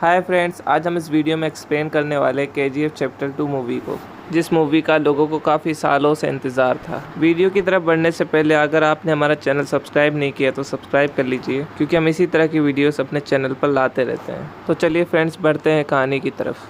Hi friends, आज हम इस वीडियो में एक्सप्लेन करने वाले KGF चैप्टर 2 मूवी को, जिस मूवी का लोगों को काफ़ी सालों से इंतज़ार था। वीडियो की तरफ बढ़ने से पहले अगर आपने हमारा चैनल सब्सक्राइब नहीं किया तो सब्सक्राइब कर लीजिए, क्योंकि हम इसी तरह की वीडियोस अपने चैनल पर लाते रहते हैं। तो चलिए फ्रेंड्स, बढ़ते हैं कहानी की तरफ।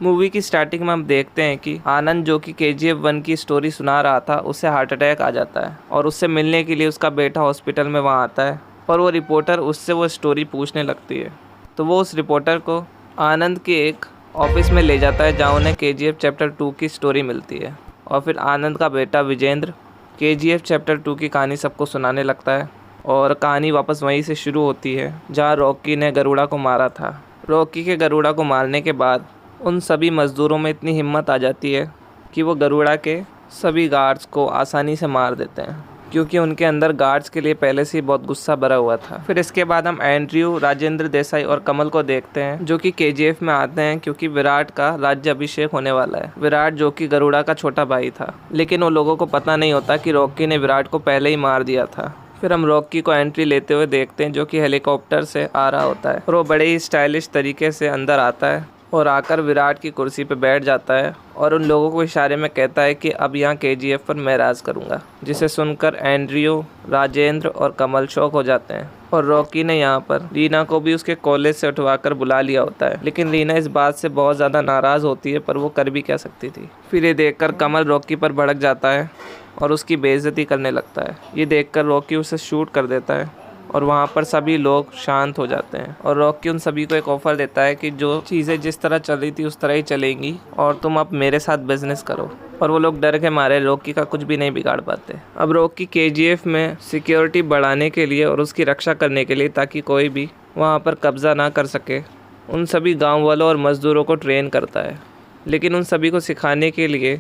मूवी की स्टार्टिंग में हम देखते हैं कि आनंद, जो कि KGF 1 की स्टोरी सुना रहा था, उससे हार्ट अटैक आ जाता है और उससे मिलने के लिए उसका बेटा हॉस्पिटल में वहाँ आता है और वो रिपोर्टर उससे वो स्टोरी पूछने लगती है। तो वो उस रिपोर्टर को आनंद के एक ऑफिस में ले जाता है, जहाँ उन्हें KGF चैप्टर 2 की स्टोरी मिलती है। और फिर आनंद का बेटा विजेंद्र KGF चैप्टर 2 की कहानी सबको सुनाने लगता है और कहानी वापस वहीं से शुरू होती है जहाँ रॉकी ने गरुड़ा को मारा था। रॉकी के गरुड़ा को मारने के बाद उन सभी मज़दूरों में इतनी हिम्मत आ जाती है कि वो गरुड़ा के सभी गार्ड्स को आसानी से मार देते हैं, क्योंकि उनके अंदर गार्ड्स के लिए पहले से ही बहुत गुस्सा भरा हुआ था। फिर इसके बाद हम एंड्रयू, राजेंद्र देसाई और कमल को देखते हैं, जो कि KGF में आते हैं क्योंकि विराट का राज्य अभिषेक होने वाला है। विराट, जो कि गरुड़ा का छोटा भाई था, लेकिन वो लोगों को पता नहीं होता कि रॉकी ने विराट को पहले ही मार दिया था। फिर हम रॉकी को एंट्री लेते हुए देखते हैं, जो कि हेलीकॉप्टर से आ रहा होता है और वो बड़े ही स्टाइलिश तरीके से अंदर आता है और आकर विराट की कुर्सी पर बैठ जाता है और उन लोगों को इशारे में कहता है कि अब यहाँ KGF पर मैं राज करूँगा, जिसे सुनकर एंड्रयू, राजेंद्र और कमल शॉक हो जाते हैं। और रॉकी ने यहाँ पर रीना को भी उसके कॉलेज से उठवाकर बुला लिया होता है, लेकिन रीना इस बात से बहुत ज़्यादा नाराज़ होती है, पर वो कर भी क्या सकती थी। फिर ये देखकर कमल रॉकी पर भड़क जाता है और उसकी बेइज्जती करने लगता है। ये देखकर रॉकी उसे शूट कर देता है और वहाँ पर सभी लोग शांत हो जाते हैं और रॉकी उन सभी को एक ऑफ़र देता है कि जो चीज़ें जिस तरह चल रही थी उस तरह ही चलेंगी और तुम अब मेरे साथ बिजनेस करो। और वो लोग डर के मारे रॉकी का कुछ भी नहीं बिगाड़ पाते। अब रॉकी KGF में सिक्योरिटी बढ़ाने के लिए और उसकी रक्षा करने के लिए, ताकि कोई भी वहाँ पर कब्ज़ा ना कर सके, उन सभी गाँव वालों और मज़दूरों को ट्रेन करता है। लेकिन उन सभी को सिखाने के लिए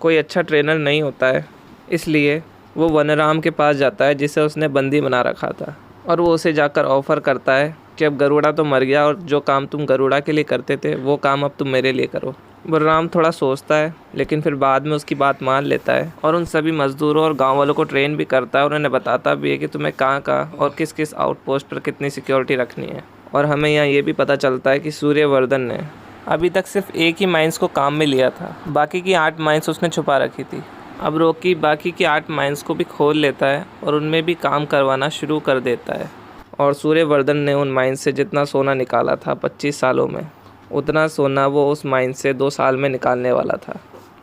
कोई अच्छा ट्रेनर नहीं होता है, इसलिए वो वनराम के पास जाता है, जिसे उसने बंदी बना रखा था। और वो उसे जाकर ऑफ़र करता है कि अब गरुड़ा तो मर गया और जो काम तुम गरुड़ा के लिए करते थे वो काम अब तुम मेरे लिए करो। बलराम थोड़ा सोचता है, लेकिन फिर बाद में उसकी बात मान लेता है और उन सभी मज़दूरों और गांव वालों को ट्रेन भी करता है और उन्हें बताता भी है कि तुम्हें कहाँ कहाँ और किस किस आउटपोस्ट पर कितनी सिक्योरिटी रखनी है। और हमें यहाँ ये भी पता चलता है कि सूर्यवर्धन ने अभी तक सिर्फ एक ही माइंस को काम में लिया था, बाकी की 8 माइंस उसने छुपा रखी थी। अब रॉकी बाकी की 8 माइंस को भी खोल लेता है और उनमें भी काम करवाना शुरू कर देता है। और सूर्यवर्धन ने उन माइंस से जितना सोना निकाला था 25 सालों में, उतना सोना वो उस माइन से 2 साल में निकालने वाला था।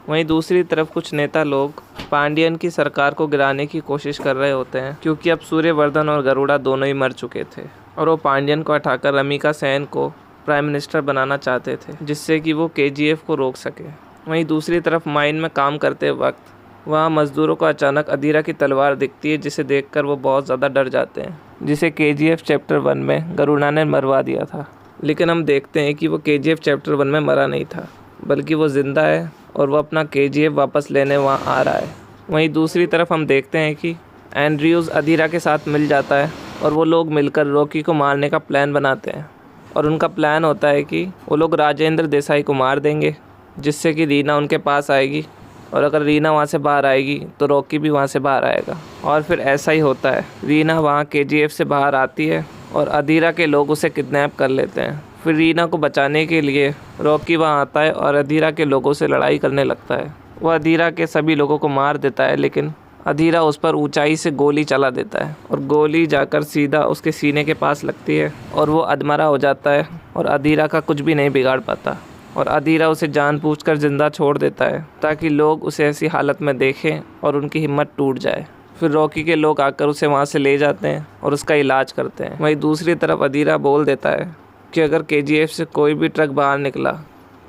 वहीं दूसरी तरफ कुछ नेता लोग पांडियन की सरकार को गिराने की कोशिश कर रहे होते हैं, क्योंकि अब सूर्यवर्धन और गरुड़ा दोनों ही मर चुके थे और वो पांडियन को हटाकर रमिका सेन को प्राइम मिनिस्टर बनाना चाहते थे, जिससे कि वो KGF को रोक सके। वहीं दूसरी तरफ माइन में काम करते वक्त वहाँ मज़दूरों को अचानक अधीरा की तलवार दिखती है, जिसे देखकर वो बहुत ज़्यादा डर जाते हैं, जिसे KGF चैप्टर 1 में गरुड़ा ने मरवा दिया था। लेकिन हम देखते हैं कि वो KGF चैप्टर 1 में मरा नहीं था, बल्कि वो ज़िंदा है और वो अपना KGF वापस लेने वहाँ आ रहा है। वहीं दूसरी तरफ हम देखते हैं कि एंड्रयूज़ अधीरा के साथ मिल जाता है और वो लोग मिलकर रॉकी को मारने का प्लान बनाते हैं। और उनका प्लान होता है कि वो लोग राजेंद्र देसाई को मार देंगे, जिससे कि रीना उनके पास आएगी, और अगर रीना वहाँ से बाहर आएगी तो रॉकी भी वहाँ से बाहर आएगा। और फिर ऐसा ही होता है, रीना वहाँ KGF से बाहर आती है और अधीरा के लोग उसे किडनैप कर लेते हैं। फिर रीना को बचाने के लिए रॉकी वहाँ आता है और अधीरा के लोगों से लड़ाई करने लगता है। वह अधीरा के सभी लोगों को मार देता है, लेकिन अधीरा उस पर ऊंचाई से गोली चला देता है और गोली जाकर सीधा उसके सीने के पास लगती है और वो अधमरा हो जाता है और अधीरा का कुछ भी नहीं बिगाड़ पाता। और अधीरा उसे जानबूझकर ज़िंदा छोड़ देता है, ताकि लोग उसे ऐसी हालत में देखें और उनकी हिम्मत टूट जाए। फिर रॉकी के लोग आकर उसे वहाँ से ले जाते हैं और उसका इलाज करते हैं। वहीं दूसरी तरफ अधीरा बोल देता है कि अगर KGF से कोई भी ट्रक बाहर निकला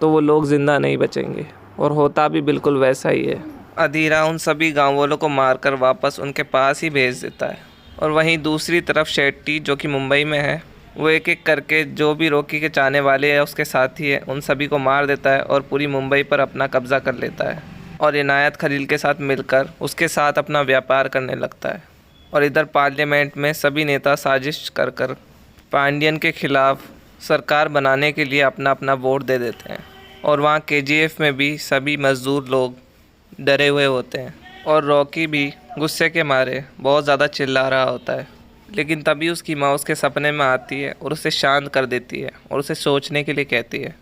तो वो लोग ज़िंदा नहीं बचेंगे, और होता भी बिल्कुल वैसा ही है। अधीरा उन सभी गाँव वालों को मारकर वापस उनके पास ही भेज देता है। और वहीं दूसरी तरफ शेट्टी, जो कि मुंबई में है, वो एक एक करके जो भी रॉकी के चाहने वाले हैं, उसके साथी है, उन सभी को मार देता है और पूरी मुंबई पर अपना कब्ज़ा कर लेता है और इनायत खलील के साथ मिलकर उसके साथ अपना व्यापार करने लगता है। और इधर पार्लियामेंट में सभी नेता साजिश कर कर पांडियन के खिलाफ सरकार बनाने के लिए अपना अपना वोट दे देते हैं। और वहाँ KGF में भी सभी मज़दूर लोग डरे हुए होते हैं और रॉकी भी गुस्से के मारे बहुत ज़्यादा चिल्ला रहा होता है। लेकिन तभी उसकी माँ उसके सपने में आती है और उसे शांत कर देती है और उसे सोचने के लिए कहती है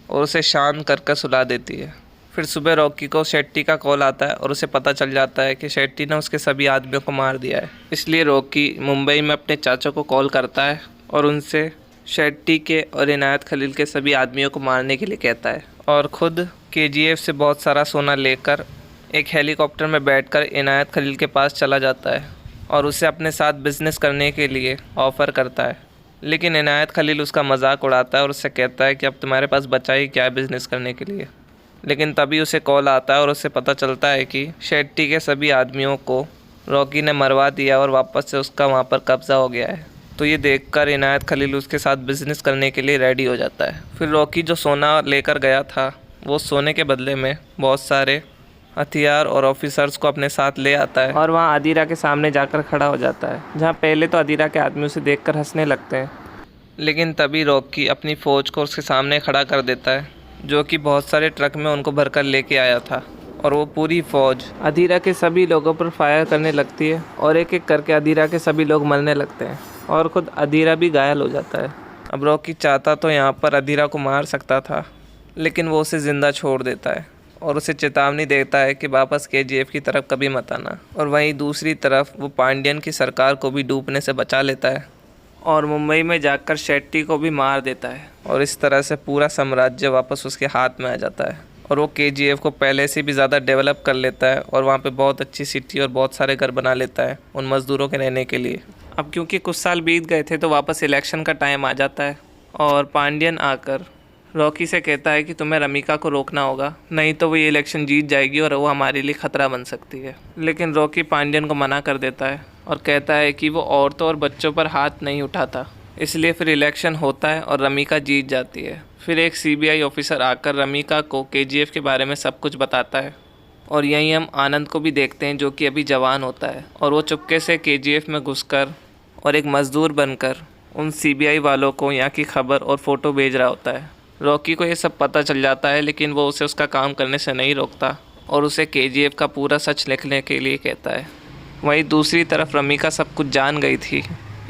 और उसे शांत कर कर सुला देती है। फिर सुबह रॉकी को शेट्टी का कॉल आता है और उसे पता चल जाता है कि शेट्टी ने उसके सभी आदमियों को मार दिया है। इसलिए रॉकी मुंबई में अपने चाचा को कॉल करता है और उनसे शेट्टी के और इनायत खलील के सभी आदमियों को मारने के लिए कहता है और ख़ुद केजीएफ से बहुत सारा सोना लेकर एक हेलीकॉप्टर में बैठकर इनायत खलील के पास चला जाता है और उसे अपने साथ बिज़नेस करने के लिए ऑफ़र करता है। लेकिन इनायत खलील उसका मजाक उड़ाता है और उससे कहता है कि अब तुम्हारे पास बचा ही क्या है बिज़नेस करने के लिए। लेकिन तभी उसे कॉल आता है और उसे पता चलता है कि शेट्टी के सभी आदमियों को रॉकी ने मरवा दिया और वापस से उसका वहाँ पर कब्ज़ा हो गया है। तो ये देखकर इनायत खलील उसके साथ बिज़नेस करने के लिए रेडी हो जाता है। फिर रॉकी जो सोना लेकर गया था वो सोने के बदले में बहुत सारे हथियार और ऑफिसर्स को अपने साथ ले आता है और वहाँ अदीरा के सामने जाकर खड़ा हो जाता है, जहाँ पहले तो अदीरा के आदमी उसे देखकर हंसने लगते हैं। लेकिन तभी रॉकी अपनी फ़ौज को उसके सामने खड़ा कर देता है, जो कि बहुत सारे ट्रक में उनको भरकर लेके आया था, और वो पूरी फ़ौज अदीरा के सभी लोगों पर फायर करने लगती है और एक एक करके अदीरा के सभी लोग मरने लगते हैं और ख़ुद अदीरा भी घायल हो जाता है। अब रॉकी चाहता तो यहाँ पर अदीरा को मार सकता था, लेकिन वो उसे ज़िंदा छोड़ देता है और उसे चेतावनी देता है कि वापस केजीएफ की तरफ कभी मत आना। और वहीं दूसरी तरफ वो पांड्यन की सरकार को भी डूबने से बचा लेता है और मुंबई में जाकर शेट्टी को भी मार देता है और इस तरह से पूरा साम्राज्य वापस उसके हाथ में आ जाता है और वो केजीएफ को पहले से भी ज़्यादा डेवलप कर लेता है और वहाँ पे बहुत अच्छी सिटी और बहुत सारे घर बना लेता है उन मज़दूरों के रहने के लिए। अब क्योंकि कुछ साल बीत गए थे तो वापस इलेक्शन का टाइम आ जाता है और पांड्यन आकर रॉकी से कहता है कि तुम्हें रमिका को रोकना होगा, नहीं तो वो ये इलेक्शन जीत जाएगी और वो हमारे लिए ख़तरा बन सकती है। लेकिन रॉकी पांड्यन को मना कर देता है और कहता है कि वो औरतों और बच्चों पर हाथ नहीं उठाता। इसलिए फिर इलेक्शन होता है और रमिका जीत जाती है। फिर एक सीबीआई ऑफिसर आकर रमिका को केजीएफ के बारे में सब कुछ बताता है और यहीं हम आनंद को भी देखते हैं, जो कि अभी जवान होता है और वो चुपके से केजीएफ में घुसकर और एक मज़दूर बनकर उन सीबीआई वालों को यहाँ की खबर और फ़ोटो भेज रहा होता है। रॉकी को ये सब पता चल जाता है, लेकिन वो उसे उसका काम करने से नहीं रोकता और उसे केजीएफ का पूरा सच लिखने के लिए कहता है। वहीं दूसरी तरफ रमिका सब कुछ जान गई थी,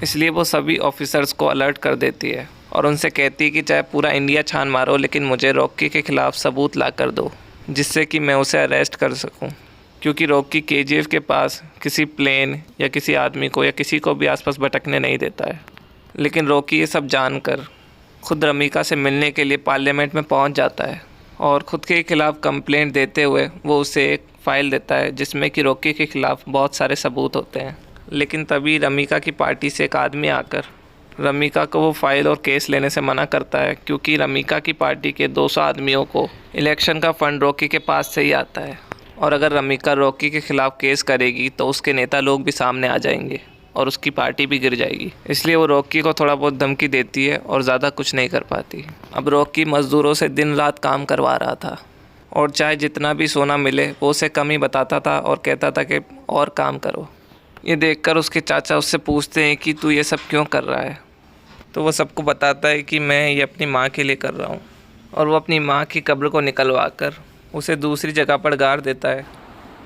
इसलिए वो सभी ऑफिसर्स को अलर्ट कर देती है और उनसे कहती है कि चाहे पूरा इंडिया छान मारो, लेकिन मुझे रॉकी के ख़िलाफ़ सबूत ला कर दो, जिससे कि मैं उसे अरेस्ट कर सकूं। क्योंकि रॉकी केजीएफ के पास किसी प्लेन या किसी आदमी को या किसी को भी आसपास भटकने नहीं देता है। लेकिन रॉकी ये सब जानकर खुद रमिका से मिलने के लिए पार्लियामेंट में पहुंच जाता है और ख़ुद के खिलाफ़ कंप्लेंट देते हुए वो उसे एक फ़ाइल देता है जिसमें कि रॉकी के ख़िलाफ़ बहुत सारे सबूत होते हैं। लेकिन तभी रमिका की पार्टी से एक आदमी आकर रमिका को वो फ़ाइल और केस लेने से मना करता है, क्योंकि रमिका की पार्टी के 200 आदमियों को इलेक्शन का फ़ंड रॉकी के पास से ही आता है और अगर रमिका रॉकी के ख़िलाफ़ केस करेगी तो उसके नेता लोग भी सामने आ जाएंगे और उसकी पार्टी भी गिर जाएगी। इसलिए वो रॉकी को थोड़ा बहुत धमकी देती है और ज़्यादा कुछ नहीं कर पाती। अब रॉकी मज़दूरों से दिन रात काम करवा रहा था और चाहे जितना भी सोना मिले वो उसे कम ही बताता था और कहता था कि और काम करो। ये देखकर उसके चाचा उससे पूछते हैं कि तू ये सब क्यों कर रहा है, तो वो सबको बताता है कि मैं ये अपनी माँ के लिए कर रहा हूँ और वो अपनी माँ की कब्र को निकलवा कर उसे दूसरी जगह पर गाड़ देता है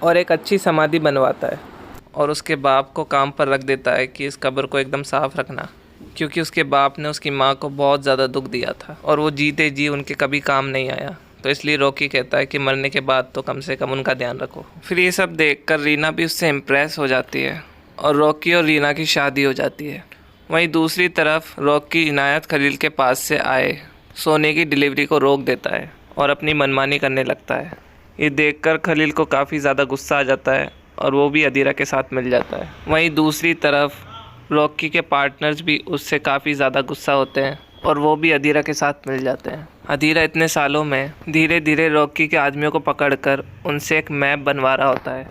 और एक अच्छी समाधि बनवाता है और उसके बाप को काम पर रख देता है कि इस कब्र को एकदम साफ़ रखना, क्योंकि उसके बाप ने उसकी माँ को बहुत ज़्यादा दुख दिया था और वो जीते जी उनके कभी काम नहीं आया। तो इसलिए रॉकी कहता है कि मरने के बाद तो कम से कम उनका ध्यान रखो। फिर ये सब देखकर रीना भी उससे इम्प्रेस हो जाती है और रॉकी और रीना की शादी हो जाती है। वहीं दूसरी तरफ रॉकी इनायत खलील के पास से आए सोने की डिलीवरी को रोक देता है और अपनी मनमानी करने लगता है। ये देखकर खलील को काफ़ी ज़्यादा गुस्सा आ जाता है और वो भी अदीरा के साथ मिल जाता है। वहीं दूसरी तरफ रॉकी के पार्टनर्स भी उससे काफ़ी ज़्यादा गुस्सा होते हैं और वो भी अदीरा के साथ मिल जाते हैं। अदीरा इतने सालों में धीरे धीरे रॉकी के आदमियों को पकड़कर उनसे एक मैप बनवा रहा होता है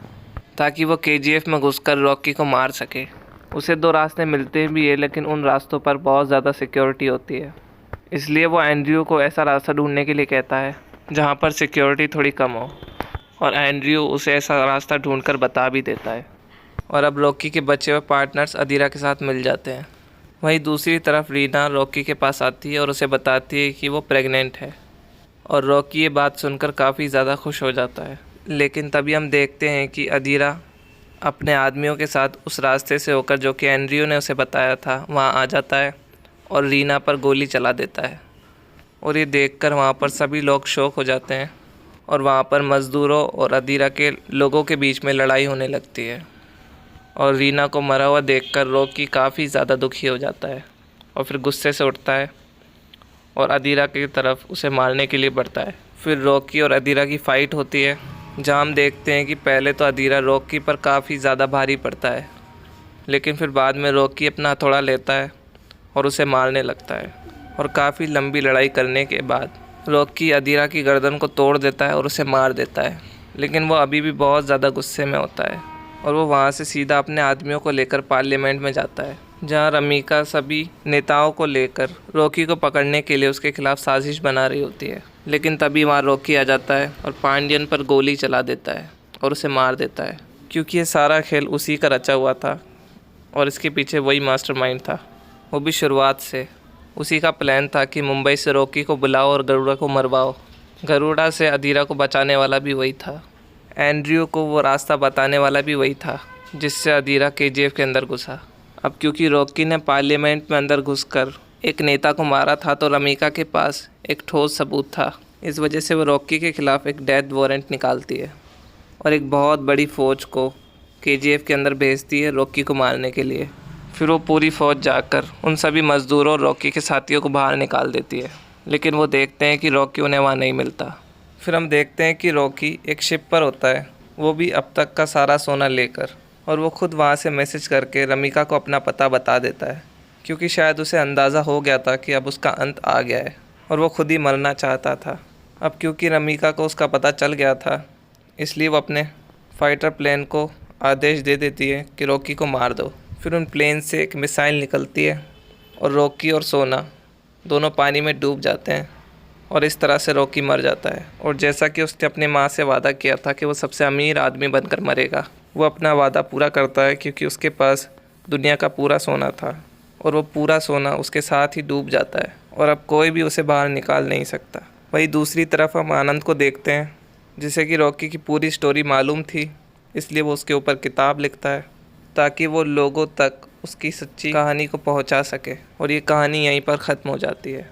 ताकि वो केजीएफ में घुसकर रॉकी को मार सके। उसे 2 रास्ते मिलते भी है, लेकिन उन रास्तों पर बहुत ज़्यादा सिक्योरिटी होती है, इसलिए वो एंड्रयू को ऐसा रास्ता ढूंढने के लिए कहता है जहाँ पर सिक्योरिटी थोड़ी कम हो और एंड्रयू उसे ऐसा रास्ता ढूंढकर बता भी देता है और अब रॉकी के बचे हुए पार्टनर्स अदीरा के साथ मिल जाते हैं। वहीं दूसरी तरफ रीना रॉकी के पास आती है और उसे बताती है कि वो प्रेग्नेंट है और रॉकी ये बात सुनकर काफ़ी ज़्यादा खुश हो जाता है। लेकिन तभी हम देखते हैं कि अदीरा अपने आदमियों के साथ उस रास्ते से होकर जो कि एंड्रयू ने उसे बताया था वहाँ आ जाता है और रीना पर गोली चला देता है। और ये देखकर वहाँ पर सभी लोग शॉक हो जाते हैं और वहाँ पर मज़दूरों और अदीरा के लोगों के बीच में लड़ाई होने लगती है। और रीना को मरा हुआ देखकर रॉकी काफ़ी ज़्यादा दुखी हो जाता है और फिर गुस्से से उठता है और अदीरा की तरफ उसे मारने के लिए बढ़ता है। फिर रॉकी और अदीरा की फ़ाइट होती है, जहाँ हम देखते हैं कि पहले तो अदीरा रॉकी पर काफ़ी ज़्यादा भारी पड़ता है, लेकिन फिर बाद में रॉकी अपना हथौड़ा लेता है और उसे मारने लगता है। और काफ़ी लंबी लड़ाई करने के बाद रॉकी अदीरा की गर्दन को तोड़ देता है और उसे मार देता है, लेकिन वो अभी भी बहुत ज़्यादा गुस्से में होता है और वो वहाँ से सीधा अपने आदमियों को लेकर पार्लियामेंट में जाता है, जहाँ रमीका सभी नेताओं को लेकर रॉकी को पकड़ने के लिए उसके खिलाफ साजिश बना रही होती है। लेकिन तभी वहाँ रॉकी आ जाता है और पांडियन पर गोली चला देता है और उसे मार देता है, क्योंकि ये सारा खेल उसी का रचा हुआ था और इसके पीछे वही मास्टरमाइंड था। वो भी शुरुआत से उसी का प्लान था कि मुंबई से रॉकी को बुलाओ और गरुड़ा को मरवाओ। गरुड़ा से अदीरा को बचाने वाला भी वही था, एंड्रयू को वो रास्ता बताने वाला भी वही था जिससे अदीरा केजीएफ के अंदर घुसा। अब क्योंकि रॉकी ने पार्लियामेंट में अंदर घुसकर एक नेता को मारा था, तो रमीका के पास एक ठोस सबूत था। इस वजह से वो रॉकी के ख़िलाफ़ एक डेथ वारंट निकालती है और एक बहुत बड़ी फ़ौज को केजीएफ के अंदर भेजती है रॉकी को मारने के लिए। फिर वो पूरी फ़ौज जाकर उन सभी मज़दूरों और रॉकी के साथियों को बाहर निकाल देती है, लेकिन वो देखते हैं कि रॉकी उन्हें वहाँ नहीं मिलता। फिर हम देखते हैं कि रॉकी एक शिप पर होता है, वो भी अब तक का सारा सोना लेकर, और वो खुद वहाँ से मैसेज करके रमीका को अपना पता बता देता है, क्योंकि शायद उसे अंदाज़ा हो गया था कि अब उसका अंत आ गया है और वो खुद ही मरना चाहता था। अब क्योंकि रमीका को उसका पता चल गया था, इसलिए वो अपने फाइटर प्लेन को आदेश दे देती है कि रॉकी को मार दो। फिर उन प्लेन से एक मिसाइल निकलती है और रॉकी और सोना दोनों पानी में डूब जाते हैं और इस तरह से रॉकी मर जाता है। और जैसा कि उसने अपनी माँ से वादा किया था कि वो सबसे अमीर आदमी बनकर मरेगा, वो अपना वादा पूरा करता है, क्योंकि उसके पास दुनिया का पूरा सोना था और वो पूरा सोना उसके साथ ही डूब जाता है और अब कोई भी उसे बाहर निकाल नहीं सकता। वहीं दूसरी तरफ हम आनंद को देखते हैं, जिसे कि रॉकी की पूरी स्टोरी मालूम थी, इसलिए वो उसके ऊपर किताब लिखता है ताकि वो लोगों तक उसकी सच्ची कहानी को पहुंचा सके। और ये कहानी यहीं पर ख़त्म हो जाती है।